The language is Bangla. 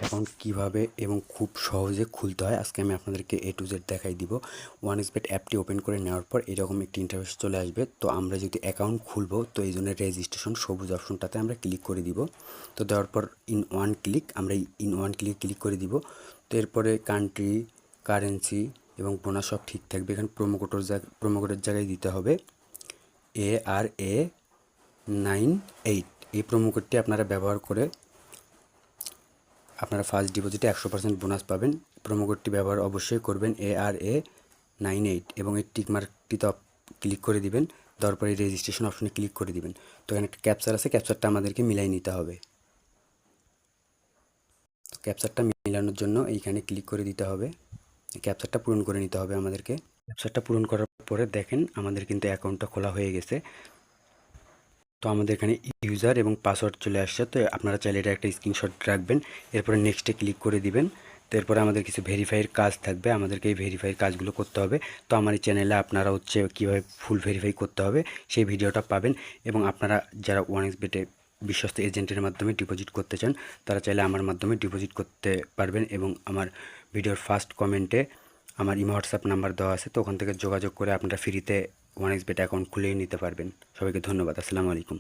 অ্যাকাউন্ট কিভাবে এবং খুব সহজে খুলতে হয় আজকে আমি আপনাদেরকে A to Z দেখাই দিব। ওয়ানএক্সবেট অ্যাপটি ওপেন করে নেওয়ার পর এরকম একটি ইন্টারফেস চলে আসবে। তো আমরা যদি অ্যাকাউন্ট খুলবো তো এই জন্য রেজিস্ট্রেশন সবুজ অপশনটাতে আমরা ক্লিক করে দিব। তো দেওয়ার পর ইন ওয়ান ক্লিক করে দিব। তো এরপরে কান্ট্রি, কারেন্সি এবং বোনাস সব ঠিক থাকবে। এখানে প্রোমো কোডের জায়গায় দিতে হবে ARA98। এই প্রোমো কোডটি আপনারা ব্যবহার করে আপনারা ফার্স্ট ডিপোজিটে 100% বোনাস পাবেন। প্রোমো কোডটি ব্যবহার অবশ্যই করবেন ARA98 এবং এই টিক মার্কটিতে ক্লিক করে দিবেন। তারপরে রেজিস্ট্রেশন অপশনে ক্লিক করে দিবেন। তো এখানে একটা ক্যাপচার আছে, ক্যাপচারটা আমাদেরকে মিলাই নিতে হবে। তো ক্যাপচারটা মিলানোর জন্য এইখানে ক্লিক করে দিতে হবে। ক্যাপচারটা পূরণ করে নিতে হবে আমাদেরকে। ক্যাপচারটা পূরণ করার পরে দেখেন আমাদের কিন্তু অ্যাকাউন্টটা খোলা হয়ে গেছে। তো আমাদের এখানে ইউজার এবং পাসওয়ার্ড চলে আসছে। তো আপনারা চাইলে এটা একটা স্ক্রিনশট রাখবেন। এরপরে নেক্সটে ক্লিক করে দিবেন। তো এরপরে আমাদের কিছু ভেরিফাইয়ের কাজ থাকবে, আমাদেরকে এই ভেরিফাইয়ের কাজগুলো করতে হবে। তো আমার এই চ্যানেলে আপনারা কীভাবে ফুল ভেরিফাই করতে হবে সেই ভিডিওটা পাবেন। এবং আপনারা যারা ওয়ানএক্সবেটে বিশ্বস্ত এজেন্টের মাধ্যমে ডিপোজিট করতে চান তারা চাইলে আমার মাধ্যমে ডিপোজিট করতে পারবেন। এবং আমার ভিডিওর ফার্স্ট কমেন্টে আমার ইমো হোয়াটসঅ্যাপ নাম্বার দেওয়া আছে, তো ওখান থেকে যোগাযোগ করে আপনারা ফ্রিতে ওয়ানএক্সবেট অ্যাকাউন্ট খুলেই নিতে পারবেন। সবাইকে ধন্যবাদ। আসসালামু আলাইকুম।